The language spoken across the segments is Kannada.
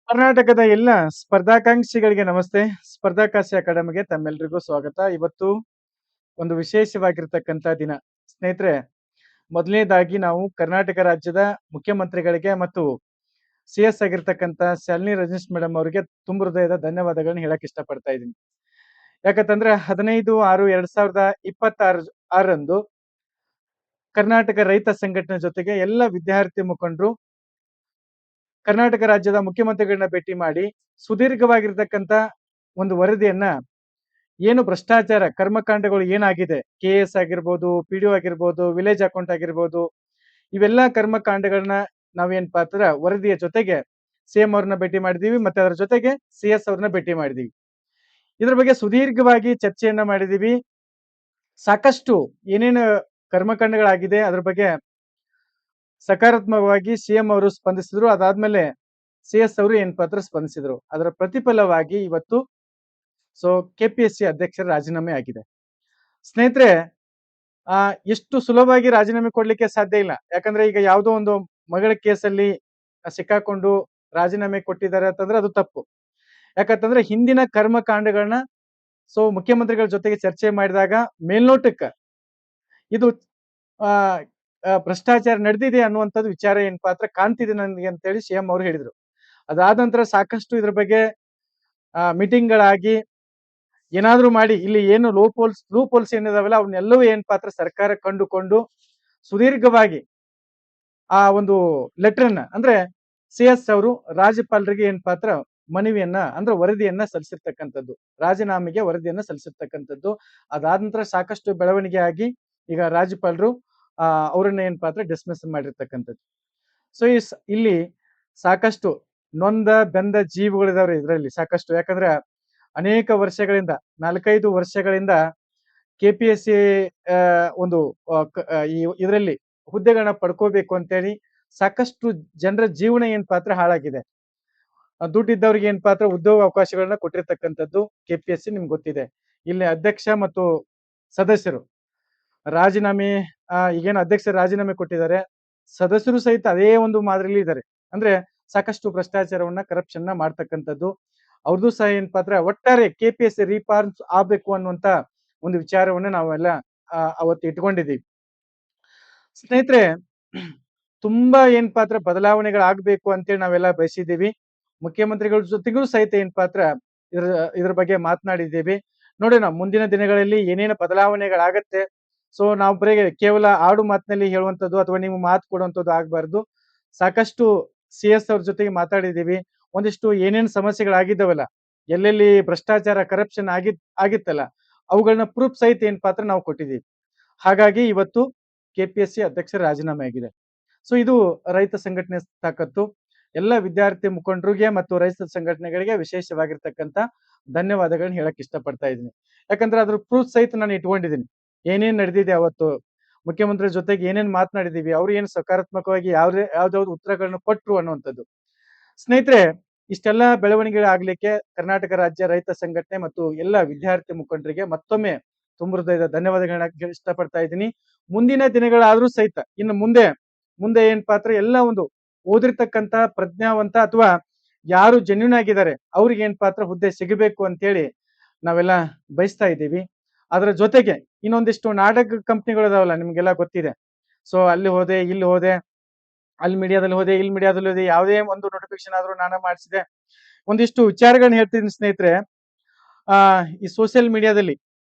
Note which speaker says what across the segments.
Speaker 1: ಕರ್ನಾಟಕದ ಎಲ್ಲ ಸ್ಪರ್ಧಾಕಾಂಕ್ಷಿಗಳಿಗೆ ನಮಸ್ತೆ. ಸ್ಪರ್ಧಾಕಾಶಿ ಅಕಾಡೆಮಿಗೆ ತಮ್ಮೆಲ್ರಿಗೂ ಸ್ವಾಗತ. ಇವತ್ತು ಒಂದು ವಿಶೇಷವಾಗಿರ್ತಕ್ಕಂಥ ದಿನ. ಸ್ನೇಹಿತರೆ, ಮೊದಲನೇದಾಗಿ ನಾವು ಕರ್ನಾಟಕ ರಾಜ್ಯದ ಮುಖ್ಯಮಂತ್ರಿಗಳಿಗೆ ಮತ್ತು ಸಿ.ಎಸ್ ಆಗಿರ್ತಕ್ಕಂಥ ಶಾಲಿನಿ ರಜನೀಶ್ ಮೇಡಮ್ ಅವರಿಗೆ ತುಂಬ ಹೃದಯದ ಧನ್ಯವಾದಗಳನ್ನ ಹೇಳಕ್ ಇಷ್ಟಪಡ್ತಾ ಇದ್ದೀನಿ. ಯಾಕಂತಂದ್ರೆ 15/6/2026 ರಂದು ಕರ್ನಾಟಕ ರೈತ ಸಂಘಟನೆ ಜೊತೆಗೆ ಎಲ್ಲ ವಿದ್ಯಾರ್ಥಿ ಮುಖಂಡರು ಕರ್ನಾಟಕ ರಾಜ್ಯದ ಮುಖ್ಯಮಂತ್ರಿಗಳನ್ನ ಭೇಟಿ ಮಾಡಿ ಸುದೀರ್ಘವಾಗಿರ್ತಕ್ಕಂಥ ಒಂದು ವರದಿಯನ್ನ, ಏನು ಭ್ರಷ್ಟಾಚಾರ ಕರ್ಮಕಾಂಡಗಳು ಏನಾಗಿದೆ, ಕೆ.ಎಸ್ ಆಗಿರ್ಬೋದು, ಪಿ.ಡಿ.ಒ ಆಗಿರ್ಬೋದು, ವಿಲೇಜ್ ಅಕೌಂಟ್ ಆಗಿರ್ಬೋದು, ಇವೆಲ್ಲ ಕರ್ಮಕಾಂಡಗಳನ್ನ ನಾವೇನಪ್ಪಾ ಅಂತಂದ್ರೆ ವರದಿಯ ಜೊತೆಗೆ ಸಿ.ಎಂ ಅವ್ರನ್ನ ಭೇಟಿ ಮಾಡಿದೀವಿ, ಮತ್ತೆ ಅದರ ಜೊತೆಗೆ ಸಿ.ಎಸ್ ಅವ್ರನ್ನ ಭೇಟಿ ಮಾಡಿದೀವಿ. ಇದ್ರ ಬಗ್ಗೆ ಸುದೀರ್ಘವಾಗಿ ಚರ್ಚೆಯನ್ನ ಮಾಡಿದೀವಿ. ಸಾಕಷ್ಟು ಏನೇನು ಕರ್ಮಕಾಂಡಗಳಾಗಿದೆ ಅದ್ರ ಬಗ್ಗೆ ಸಕಾರಾತ್ಮಕವಾಗಿ ಸಿ.ಎಂ ಅವರು ಸ್ಪಂದಿಸಿದ್ರು. ಅದಾದ್ಮೇಲೆ ಸಿ.ಎಸ್ ಅವರು ಏನಪ್ಪಾ ಅಂದ್ರೆ ಸ್ಪಂದಿಸಿದ್ರು. ಅದರ ಪ್ರತಿಫಲವಾಗಿ ಇವತ್ತು ಕೆಪಿಎಸ್ಸಿ ಅಧ್ಯಕ್ಷರ ರಾಜೀನಾಮೆ ಆಗಿದೆ. ಸ್ನೇಹಿತರೆ, ಎಷ್ಟು ಸುಲಭವಾಗಿ ರಾಜೀನಾಮೆ ಕೊಡ್ಲಿಕ್ಕೆ ಸಾಧ್ಯ ಇಲ್ಲ. ಯಾಕಂದ್ರೆ ಈಗ ಯಾವುದೋ ಒಂದು ಮಗಳ ಕೇಸಲ್ಲಿ ಸಿಕ್ಕಾಕೊಂಡು ರಾಜೀನಾಮೆ ಕೊಟ್ಟಿದ್ದಾರೆ ಅಂತಂದ್ರೆ ಅದು ತಪ್ಪು. ಯಾಕಂತಂದ್ರೆ ಹಿಂದಿನ ಕರ್ಮಕಾಂಡಗಳನ್ನ ಮುಖ್ಯಮಂತ್ರಿಗಳ ಜೊತೆಗೆ ಚರ್ಚೆ ಮಾಡಿದಾಗ ಮೇಲ್ನೋಟಕ್ಕ ಇದು ಆ ಭ್ರಷ್ಟಾಚಾರ ನಡೆದಿದೆ ಅನ್ನುವಂಥದ್ದು ವಿಚಾರ ಏನಪ್ಪಾ ಅಂದ್ರೆ ಕಾಣ್ತಿದೆ ನನಗೆ ಅಂತ ಹೇಳಿ ಸಿ.ಎಂ ಅವರು ಹೇಳಿದ್ರು. ಅದಾದ ನಂತರ ಸಾಕಷ್ಟು ಇದ್ರ ಬಗ್ಗೆ ಮೀಟಿಂಗ್ಗಳಾಗಿ ಏನಾದ್ರೂ ಮಾಡಿ ಇಲ್ಲಿ ಏನು ಲೂಪ್ ಹೋಲ್ಸ್ ಏನಿದಾವಲ್ಲ ಅವನ್ನೆಲ್ಲವೂ ಏನಪ್ಪಾ ಅಂದ್ರೆ ಸರ್ಕಾರ ಕಂಡುಕೊಂಡು ಸುದೀರ್ಘವಾಗಿ ಆ ಒಂದು ಲೆಟರ್ನ ಅಂದ್ರೆ ಸಿ.ಎಸ್ ಅವರು ರಾಜ್ಯಪಾಲರಿಗೆ ಏನಪ್ಪಾ ಅಂದ್ರೆ ಮನವಿಯನ್ನ ಅಂದ್ರೆ ವರದಿಯನ್ನ ಸಲ್ಲಿಸಿರ್ತಕ್ಕಂಥದ್ದು, ರಾಜೀನಾಮೆಗೆ ವರದಿಯನ್ನ ಸಲ್ಲಿಸಿರ್ತಕ್ಕಂಥದ್ದು. ಅದಾದ ನಂತರ ಸಾಕಷ್ಟು ಬೆಳವಣಿಗೆ ಆಗಿ ಈಗ ರಾಜ್ಯಪಾಲರು ಅವರನ್ನ ಏನಪ್ಪಾ ಅಂದ್ರೆ ಡಿಸ್ಮಿಸ್ ಮಾಡಿರ್ತಕ್ಕಂಥದ್ದು. ಇಲ್ಲಿ ಸಾಕಷ್ಟು ನೊಂದ ಬೆಂದ ಜೀವಗಳಿದಾವ್ರಿ ಇದರಲ್ಲಿ ಸಾಕಷ್ಟು. ಯಾಕಂದ್ರೆ ಅನೇಕ ವರ್ಷಗಳಿಂದ 4-5 ವರ್ಷಗಳಿಂದ ಕೆಪಿಎಸ್ಸಿ ಒಂದು ಇದರಲ್ಲಿ ಹುದ್ದೆಗಳನ್ನ ಪಡ್ಕೋಬೇಕು ಅಂತೇಳಿ ಸಾಕಷ್ಟು ಜನರ ಜೀವನ ಏನಪ್ಪಾ ಅಂದ್ರೆ ಹಾಳಾಗಿದೆ. ದುಡ್ಡಿದ್ದವ್ರಿಗೆ ಏನಪ್ಪಾ ಅಂದ್ರೆ ಉದ್ಯೋಗ ಅವಕಾಶಗಳನ್ನ ಕೊಟ್ಟಿರ್ತಕ್ಕಂಥದ್ದು ಕೆಪಿಎಸ್ಸಿ ನಿಮ್ಗೆ ಗೊತ್ತಿದೆ. ಇಲ್ಲಿ ಅಧ್ಯಕ್ಷ ಮತ್ತು ಸದಸ್ಯರು ರಾಜೀನಾಮೆ ಈಗೇನು ಅಧ್ಯಕ್ಷರು ರಾಜೀನಾಮೆ ಕೊಟ್ಟಿದ್ದಾರೆ, ಸದಸ್ಯರು ಸಹಿತ ಅದೇ ಒಂದು ಮಾದರಿಯಲ್ಲಿ ಇದ್ದಾರೆ. ಅಂದ್ರೆ ಸಾಕಷ್ಟು ಭ್ರಷ್ಟಾಚಾರವನ್ನ ಕರಪ್ಷನ್ ಮಾಡ್ತಕ್ಕಂಥದ್ದು. ಅವ್ರದ್ದು ಸಹ ಏನಪ್ಪಾ ಅಂದ್ರೆ ಒಟ್ಟಾರೆ ಕೆಪಿಎಸ್ಸಿ ರೀಫಾರ್ಮ್ಸ್ ಆಗ್ಬೇಕು ಅನ್ನುವಂತ ಒಂದು ವಿಚಾರವನ್ನ ನಾವೆಲ್ಲ ಅವತ್ತು ಇಟ್ಕೊಂಡಿದ್ದೀವಿ. ಸ್ನೇಹಿತರೆ, ತುಂಬಾ ಏನಪ್ಪಾ ಅಂದ್ರೆ ಬದಲಾವಣೆಗಳಾಗಬೇಕು ಅಂತೇಳಿ ನಾವೆಲ್ಲ ಬಯಸಿದ್ದೀವಿ. ಮುಖ್ಯಮಂತ್ರಿಗಳ ಜೊತೆಗೂ ಸಹಿತ ಏನಪ್ಪಾ ಅಂದ್ರೆ ಇದ್ರ ಬಗ್ಗೆ ಮಾತನಾಡಿದ್ದೀವಿ. ನೋಡೋಣ ಮುಂದಿನ ದಿನಗಳಲ್ಲಿ ಏನೇನು ಬದಲಾವಣೆಗಳಾಗತ್ತೆ. ನಾವು ಬರೀ ಕೇವಲ ಆಡು ಮಾತಿನಲ್ಲಿ ಹೇಳುವಂಥದ್ದು ಅಥವಾ ನೀವು ಮಾತು ಕೊಡುವಂಥದ್ದು ಆಗ್ಬಾರ್ದು. ಸಾಕಷ್ಟು ಸಿ.ಎಸ್ ಅವ್ರ ಜೊತೆಗೆ ಮಾತಾಡಿದ್ದೀವಿ. ಒಂದಿಷ್ಟು ಏನೇನು ಸಮಸ್ಯೆಗಳಾಗಿದ್ದಾವಲ್ಲ, ಎಲ್ಲೆಲ್ಲಿ ಭ್ರಷ್ಟಾಚಾರ ಕರಪ್ಷನ್ ಆಗಿತ್ತಲ್ಲ, ಅವುಗಳನ್ನ ಪ್ರೂಫ್ ಸಹಿತ ಏನಪ್ಪಾ ಅಂದ್ರೆ ನಾವು ಕೊಟ್ಟಿದ್ದೀವಿ. ಹಾಗಾಗಿ ಇವತ್ತು ಕೆಪಿಎಸ್ಸಿ ಅಧ್ಯಕ್ಷರ ರಾಜೀನಾಮೆ ಆಗಿದೆ. ಇದು ರೈತ ಸಂಘಟನೆ ತಾಕತ್ತು. ಎಲ್ಲ ವಿದ್ಯಾರ್ಥಿ ಮುಖಂಡರಿಗೆ ಮತ್ತು ರೈತ ಸಂಘಟನೆಗಳಿಗೆ ವಿಶೇಷವಾಗಿರ್ತಕ್ಕಂಥ ಧನ್ಯವಾದಗಳನ್ನ ಹೇಳಕ್ ಇಷ್ಟಪಡ್ತಾ ಇದ್ದೀನಿ. ಯಾಕಂದ್ರೆ ಅದ್ರ ಪ್ರೂಫ್ ಸಹಿತ ನಾನು ಇಟ್ಕೊಂಡಿದ್ದೀನಿ. ಏನೇನ್ ನಡೆದಿದೆ ಅವತ್ತು, ಮುಖ್ಯಮಂತ್ರಿ ಜೊತೆಗೆ ಏನೇನ್ ಮಾತನಾಡಿದೀವಿ, ಅವ್ರು ಏನು ಸಕಾರಾತ್ಮಕವಾಗಿ ಯಾವ್ದಾವ್ದು ಉತ್ತರಗಳನ್ನ ಕೊಟ್ರು ಅನ್ನುವಂಥದ್ದು. ಸ್ನೇಹಿತರೆ, ಇಷ್ಟೆಲ್ಲ ಬೆಳವಣಿಗೆಗಳಾಗ್ಲಿಕ್ಕೆ ಕರ್ನಾಟಕ ರಾಜ್ಯ ರೈತ ಸಂಘಟನೆ ಮತ್ತು ಎಲ್ಲ ವಿದ್ಯಾರ್ಥಿ ಮುಖಂಡರಿಗೆ ಮತ್ತೊಮ್ಮೆ ತುಂಬ ಹೃದಯದ ಧನ್ಯವಾದಗಳನ್ನ ಇಷ್ಟಪಡ್ತಾ ಇದ್ದೀನಿ. ಮುಂದಿನ ದಿನಗಳಾದ್ರೂ ಸಹಿತ ಇನ್ನು ಮುಂದೆ ಏನಪ್ಪಾ ಅಂದ್ರೆ ಎಲ್ಲ ಒಂದು ಓದಿರ್ತಕ್ಕಂಥ ಪ್ರಜ್ಞಾವಂತ ಅಥವಾ ಯಾರು ಜೆನ್ಯೂನ್ ಆಗಿದ್ದಾರೆ ಅವ್ರಿಗೆ ಏನಪ್ಪಾ ಅಂದ್ರೆ ಹುದ್ದೆ ಸಿಗಬೇಕು ಅಂತೇಳಿ ನಾವೆಲ್ಲ ಬಯಸ್ತಾ ಇದ್ದೀವಿ. ಅದರ ಜೊತೆಗೆ ಇನ್ನೊಂದಿಷ್ಟು ನಾಟಕ ಕಂಪ್ನಿಗಳು ಇದಾವಲ್ಲ, ನಿಮ್ಗೆಲ್ಲ ಗೊತ್ತಿದೆ. ಅಲ್ಲಿ ಹೋದೆ, ಇಲ್ಲಿ ಹೋದೆ, ಅಲ್ಲಿ ಮೀಡಿಯಾದಲ್ಲಿ ಹೋದೆ, ಇಲ್ಲಿ ಮೀಡಿಯಾದಲ್ಲಿ ಹೋದೆ, ಯಾವುದೇ ಒಂದು ನೋಟಿಫಿಕೇಶನ್ ಆದ್ರೂ ನಾನು ಮಾಡಿಸಿದೆ. ಒಂದಿಷ್ಟು ವಿಚಾರಗಳನ್ನ ಹೇಳ್ತೀನಿ ಸ್ನೇಹಿತರೆ. ಈ ಸೋಷಿಯಲ್ ಮೀಡಿಯಾದಲ್ಲಿ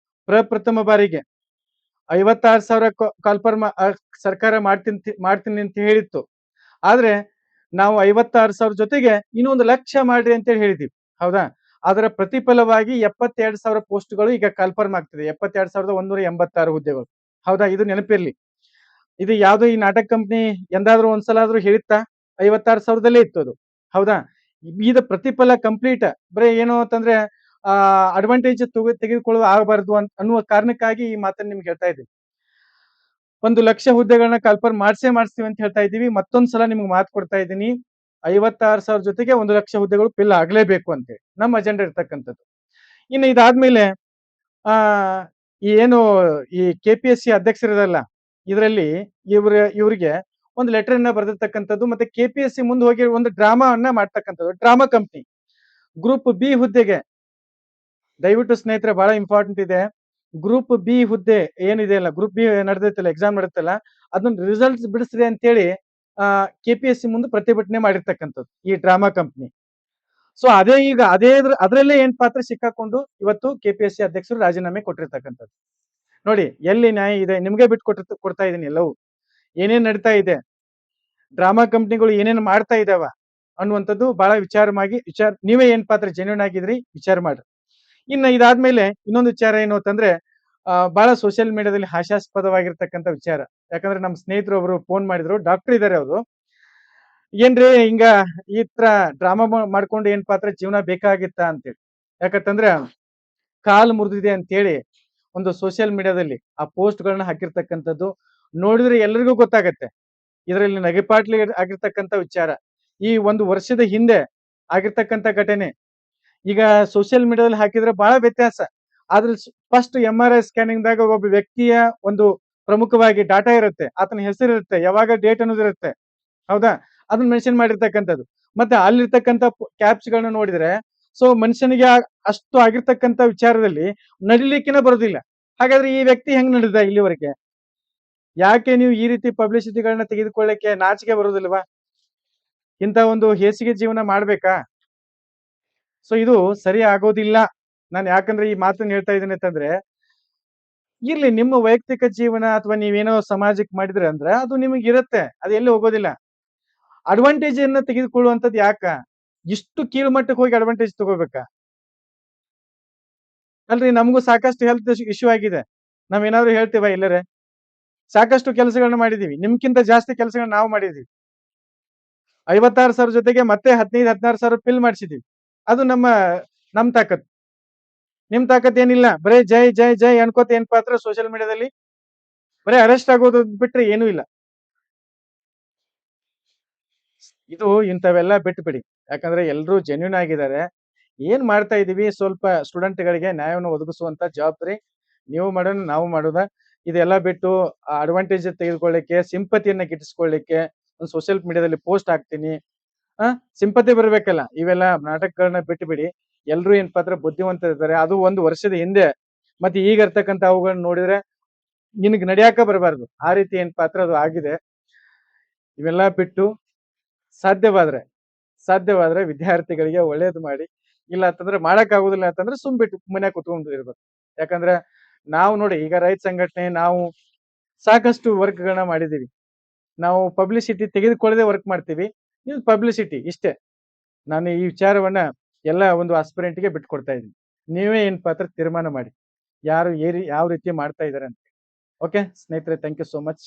Speaker 1: ಪ್ರಪ್ರಥಮ ಬಾರಿಗೆ 56,000 ಕಾಲ್ಫಾರ್ಮ್ ಸರ್ಕಾರ ಮಾಡ್ತೀನಿ ಅಂತ ಹೇಳಿತ್ತು. ಆದ್ರೆ ನಾವು 56,000 ಜೊತೆಗೆ ಇನ್ನೊಂದು 1,00,000 ಮಾಡ್ರಿ ಅಂತ ಹೇಳಿದೀವಿ, ಹೌದಾ? ಅದರ ಪ್ರತಿಫಲವಾಗಿ 72,000 ಪೋಸ್ಟ್ಗಳು ಈಗ ಕಾಲ್ಫಾರ್ಮ್ ಆಗ್ತಿದೆ. 72,186 ಹುದ್ದೆಗಳು, ಹೌದಾ? ಇದು ನೆನಪಿರ್ಲಿ. ಇದು ಯಾವ್ದೋ ಈ ನಾಟಕ ಕಂಪ್ನಿ ಎಂದಾದ್ರೂ ಒಂದ್ಸಲ ಆದ್ರೂ ಹೇಳಿತ್ತಾ? 56,000ದಲ್ಲೇ ಇತ್ತು ಅದು, ಹೌದಾ? ಇದ ಪ್ರತಿಫಲ ಕಂಪ್ಲೀಟ್ ಬರೀ ಏನು ಅಂತಂದ್ರೆ ಅಡ್ವಾಂಟೇಜ್ ತೆಗೆದುಕೊಳ್ಳುವ ಆಗಬಾರ್ದು ಅನ್ನುವ ಕಾರಣಕ್ಕಾಗಿ ಈ ಮಾತನ್ನ ನಿಮ್ಗೆ ಹೇಳ್ತಾ ಇದ್ದೀವಿ. 1,00,000 ಹುದ್ದೆಗಳನ್ನ ಕಾಲ್ಫಾರ್ಮ್ ಮಾಡ್ತೀವಿ ಅಂತ ಹೇಳ್ತಾ ಇದ್ದೀವಿ. ಮತ್ತೊಂದ್ಸಲ ನಿಮ್ಗೆ ಮಾತು ಕೊಡ್ತಾ ಇದ್ದೀನಿ, 56,000 ಜೊತೆಗೆ 1,00,000 ಹುದ್ದೆಗಳು ಫಿಲ್ ಆಗ್ಲೇಬೇಕು ಅಂತೇಳಿ ನಮ್ಮ ಅಜೆಂಡಾ ಇರ್ತಕ್ಕಂಥದ್ದು. ಇನ್ನು ಇದಾದ್ಮೇಲೆ ಏನು ಈ ಕೆಪಿಎಸ್ಸಿ ಅಧ್ಯಕ್ಷರಿರಲ್ಲ, ಇದರಲ್ಲಿ ಇವ್ರಿಗೆ ಒಂದು ಲೆಟರ್ ಅನ್ನ ಬರೆದಿರ್ತಕ್ಕಂಥದ್ದು, ಮತ್ತೆ KPSC ಮುಂದೆ ಹೋಗಿ ಒಂದು ಡ್ರಾಮಾವನ್ನ ಮಾಡ್ತಕ್ಕಂಥದ್ದು, ಡ್ರಾಮಾ ಕಂಪ್ನಿ. ಗ್ರೂಪ್ ಬಿ ಹುದ್ದೆಗೆ ದಯವಿಟ್ಟು ಸ್ನೇಹಿತರೆ ಬಹಳ ಇಂಪಾರ್ಟೆಂಟ್ ಇದೆ. ಗ್ರೂಪ್ ಬಿ ಹುದ್ದೆ ಏನಿದೆ ಅಲ್ಲ, ಗ್ರೂಪ್ ಬಿ ನಡೆದೈತಲ್ಲ, ಎಕ್ಸಾಮ್ ನಡೆಯುತ್ತಲ್ಲ, ಅದನ್ನ ರಿಸಲ್ಟ್ಸ್ ಬಿಡಿಸ್ರಿ ಅಂತೇಳಿ KPSC ಮುಂದೆ ಪ್ರತಿಭಟನೆ ಮಾಡಿರ್ತಕ್ಕಂಥದ್ದು ಈ ಡ್ರಾಮಾ ಕಂಪ್ನಿ. ಸೊ ಅದೇ ಈಗ ಅದರಲ್ಲೇ ಏನ್ ಪಾತ್ರ ಸಿಕ್ಕಾಕೊಂಡು ಇವತ್ತು KPSC ಅಧ್ಯಕ್ಷರು ರಾಜೀನಾಮೆ ಕೊಟ್ಟಿರ್ತಕ್ಕಂಥದ್ದು. ನೋಡಿ ಎಲ್ಲಿ ನ್ಯಾಯ ಇದೆ, ನಿಮ್ಗೆ ಕೊಡ್ತಾ ಇದೀನಿ ಎಲ್ಲವೂ. ಏನೇನ್ ನಡೀತಾ ಇದೆ, ಡ್ರಾಮಾ ಕಂಪ್ನಿಗಳು ಏನೇನ್ ಮಾಡ್ತಾ ಇದಾವ ಅನ್ನುವಂಥದ್ದು ಬಹಳ ನೀವೇ ಏನ್ ಪಾತ್ರ ಜೆನ್ಯೂನ್ ಆಗಿದ್ರಿ ವಿಚಾರ ಮಾಡ್ರಿ. ಇನ್ನ ಇದಾದ್ಮೇಲೆ ಇನ್ನೊಂದು ವಿಚಾರ ಏನು ಅಂತಂದ್ರೆ, ಬಹಳ ಸೋಷಿಯಲ್ ಮೀಡಿಯಾದಲ್ಲಿ ಹಾಸ್ಯಾಸ್ಪದವಾಗಿರ್ತಕ್ಕಂಥ ವಿಚಾರ. ಯಾಕಂದ್ರೆ ನಮ್ಮ ಸ್ನೇಹಿತರು ಒಬ್ರು ಫೋನ್ ಮಾಡಿದ್ರು, ಡಾಕ್ಟರ್ ಇದಾರೆ ಅವರು. ಏನ್ರಿ ಹಿಂಗ ಈ ತರ ಡ್ರಾಮಾ ಮಾಡ್ಕೊಂಡು ಏನ್ ಪಾತ್ರ ಜೀವನ ಬೇಕಾಗಿತ್ತ ಅಂತೇಳಿ. ಯಾಕಂತಂದ್ರ ಕಾಲು ಮುರಿದಿದೆ ಅಂತೇಳಿ ಒಂದು ಸೋಷಿಯಲ್ ಮೀಡಿಯಾದಲ್ಲಿ ಆ ಪೋಸ್ಟ್ ಗಳನ್ನ ಹಾಕಿರ್ತಕ್ಕಂಥದ್ದು ನೋಡಿದ್ರೆ ಎಲ್ಲರಿಗೂ ಗೊತ್ತಾಗತ್ತೆ ಇದರಲ್ಲಿ ನಗೆಪಾಟ್ಲಿ ಆಗಿರ್ತಕ್ಕಂಥ ವಿಚಾರ. ಈ ಒಂದು ವರ್ಷದ ಹಿಂದೆ ಆಗಿರ್ತಕ್ಕಂಥ ಘಟನೆ ಈಗ ಸೋಷಿಯಲ್ ಮೀಡಿಯಾದಲ್ಲಿ ಹಾಕಿದ್ರೆ ಬಹಳ ವ್ಯತ್ಯಾಸ. ಆದ್ರೆ ಫಸ್ಟ್ MRI ಸ್ಕ್ಯಾನಿಂಗ್ ದಾಗ ಒಬ್ಬ ವ್ಯಕ್ತಿಯ ಒಂದು ಪ್ರಮುಖವಾಗಿ ಡಾಟಾ ಇರುತ್ತೆ, ಆತನ ಹೆಸರು ಇರುತ್ತೆ, ಯಾವಾಗ ಡೇಟ್ ಅನ್ನೋದು ಇರುತ್ತೆ, ಹೌದಾ, ಅದನ್ನ ಮೆನ್ಷನ್ ಮಾಡಿರ್ತಕ್ಕಂಥದ್ದು. ಮತ್ತೆ ಅಲ್ಲಿರ್ತಕ್ಕಂಥ ಕ್ಯಾಪ್ಸ್ ಗಳನ್ನ ನೋಡಿದ್ರೆ ಸೊ ಮನುಷ್ಯನಿಗೆ ಅಷ್ಟು ಆಗಿರ್ತಕ್ಕಂಥ ವಿಚಾರದಲ್ಲಿ ನಡಿಲಿಕ್ಕಿನ ಬರೋದಿಲ್ಲ. ಹಾಗಾದ್ರೆ ಈ ವ್ಯಕ್ತಿ ಹೆಂಗ್ ನಡೆದ ಇಲ್ಲಿವರೆಗೆ? ಯಾಕೆ ನೀವು ಈ ರೀತಿ ಪಬ್ಲಿಸಿಟಿಗಳನ್ನ ತೆಗೆದುಕೊಳ್ಳಕ್ಕೆ ನಾಚಿಕೆ ಬರೋದಿಲ್ವಾ? ಇಂಥ ಒಂದು ಹೇಸಿಗೆ ಜೀವನ ಮಾಡ್ಬೇಕಾ? ಸೊ ಇದು ಸರಿ ಆಗೋದಿಲ್ಲ. ನಾನು ಯಾಕಂದ್ರೆ ಈ ಮಾತನ್ನ ಹೇಳ್ತಾ ಇದ್ದೀನಿ ಅಂತಂದ್ರೆ, ಇರ್ಲಿ ನಿಮ್ಮ ವೈಯಕ್ತಿಕ ಜೀವನ ಅಥವಾ ನೀವೇನೋ ಸಮಾಜಕ್ಕೆ ಮಾಡಿದ್ರೆ ಅಂದ್ರೆ ಅದು ನಿಮಗೆ ಇರುತ್ತೆ, ಅದು ಎಲ್ಲಿ ಹೋಗೋದಿಲ್ಲ. ಅಡ್ವಾಂಟೇಜ್ ಅನ್ನ ತೆಗೆದುಕೊಳ್ಳುವಂಥದ್ದು ಯಾಕ? ಇಷ್ಟು ಕೀಳ್ಮಟ್ಟಕ್ಕೆ ಹೋಗಿ ಅಡ್ವಾಂಟೇಜ್ ತಗೋಬೇಕಾ? ಅಲ್ರಿ, ನಮಗೂ ಸಾಕಷ್ಟು ಹೆಲ್ತ್ ಇಶ್ಯೂ ಆಗಿದೆ. ನಾವೇನಾದ್ರು ಹೇಳ್ತೀವ ಎಲ್ಲರೇ? ಸಾಕಷ್ಟು ಕೆಲಸಗಳನ್ನ ಮಾಡಿದೀವಿ, ನಿಮ್ಗಿಂತ ಜಾಸ್ತಿ ಕೆಲಸಗಳನ್ನ ನಾವು ಮಾಡಿದೀವಿ. 56,000 ಜೊತೆಗೆ ಮತ್ತೆ 15-16,000 ಪಿಲ್ ಮಾಡಿಸಿದೀವಿ. ಅದು ನಮ್ ತಾಕತ್. ನಿಮ್ ತಾಕತ್ ಏನಿಲ್ಲ, ಬರೇ ಜೈ ಜೈ ಜೈ ಅನ್ಕೋತ ಏನ್ ಪಾತ್ರ ಸೋಷಿಯಲ್ ಮೀಡಿಯಾದಲ್ಲಿ ಬರೇ ಅರೆಸ್ಟ್ ಆಗೋದು ಬಿಟ್ರೆ ಏನೂ ಇಲ್ಲ. ಇದು ಇಂಥವೆಲ್ಲ ಬಿಟ್ಬಿಡಿ. ಯಾಕಂದ್ರೆ ಎಲ್ರೂ ಜೆನ್ಯೂನ್ ಆಗಿದ್ದಾರೆ. ಏನ್ ಮಾಡ್ತಾ ಇದೀವಿ, ಸ್ವಲ್ಪ ಸ್ಟೂಡೆಂಟ್ಗಳಿಗೆ ನ್ಯಾಯವನ್ನು ಒದಗಿಸುವಂತ ಜವಾಬ್ದಾರಿ ನೀವು ಮಾಡೋಣ, ನಾವು ಮಾಡೋದ. ಇದೆಲ್ಲ ಬಿಟ್ಟು ಅಡ್ವಾಂಟೇಜ್ ತೆಗೆದುಕೊಳ್ಳಿಕ್ಕೆ, ಸಿಂಪತಿಯನ್ನ ಗಿಟ್ಟಿಸ್ಕೊಳ್ಳಿಕ್ಕೆ ಒಂದು ಸೋಷಿಯಲ್ ಮೀಡಿಯಾದಲ್ಲಿ ಪೋಸ್ಟ್ ಹಾಕ್ತೀನಿ, ಸಿಂಪತಿ ಬರ್ಬೇಕಲ್ಲ, ಇವೆಲ್ಲ ನಾಟಕಗಳನ್ನ ಬಿಟ್ಟು ಬಿಡಿ. ಎಲ್ರು ಏನ್ ಪಾತ್ರ ಬುದ್ಧಿವಂತ ಇರ್ತಾರೆ. ಅದು ಒಂದು ವರ್ಷದ ಹಿಂದೆ ಮತ್ತೆ ಈಗ ಇರ್ತಕ್ಕಂಥ ಅವುಗಳನ್ನ ನೋಡಿದ್ರೆ ನಿನಗ್ ನಡಿಯಾಕ ಬರಬಾರ್ದು, ಆ ರೀತಿ ಏನ್ ಪಾತ್ರ ಅದು ಆಗಿದೆ. ಇವೆಲ್ಲ ಬಿಟ್ಟು ಸಾಧ್ಯವಾದ್ರೆ ವಿದ್ಯಾರ್ಥಿಗಳಿಗೆ ಒಳ್ಳೇದು ಮಾಡಿ. ಇಲ್ಲ ಅಂತಂದ್ರೆ ಮಾಡಕ್ ಆಗುದಿಲ್ಲ ಅಂತಂದ್ರೆ ಬಿಟ್ಟು ಮನ್ಯಾಗ ಕುತ್ಕೊಂಡು ಇರ್ಬೇಕು. ಯಾಕಂದ್ರೆ ನಾವು ನೋಡಿ, ಈಗ ರೈತ ಸಂಘಟನೆ ನಾವು ಸಾಕಷ್ಟು ವರ್ಕ್ಗಳನ್ನ ಮಾಡಿದೀವಿ. ನಾವು ಪಬ್ಲಿಸಿಟಿ ತೆಗೆದುಕೊಳ್ಳದೆ ವರ್ಕ್ ಮಾಡ್ತೀವಿ. ಇದು ಪಬ್ಲಿಸಿಟಿ ಇಷ್ಟೇ. ನಾನು ಈ ವಿಚಾರವನ್ನ ಎಲ್ಲ ಒಂದು ಆಸ್ಪಿರೆಂಟ್ಗೆ ಬಿಟ್ಕೊಡ್ತಾ ಇದ್ದೀನಿ. ನೀವೇ ಏನ್ ಪಾತ್ರ ತೀರ್ಮಾನ ಮಾಡಿ, ಯಾರು ಯಾವ ರೀತಿ ಮಾಡ್ತಾ ಇದಾರೆ ಅಂತ. ಓಕೆ ಸ್ನೇಹಿತರೆ, ಥ್ಯಾಂಕ್ ಯು ಸೋ ಮಚ್.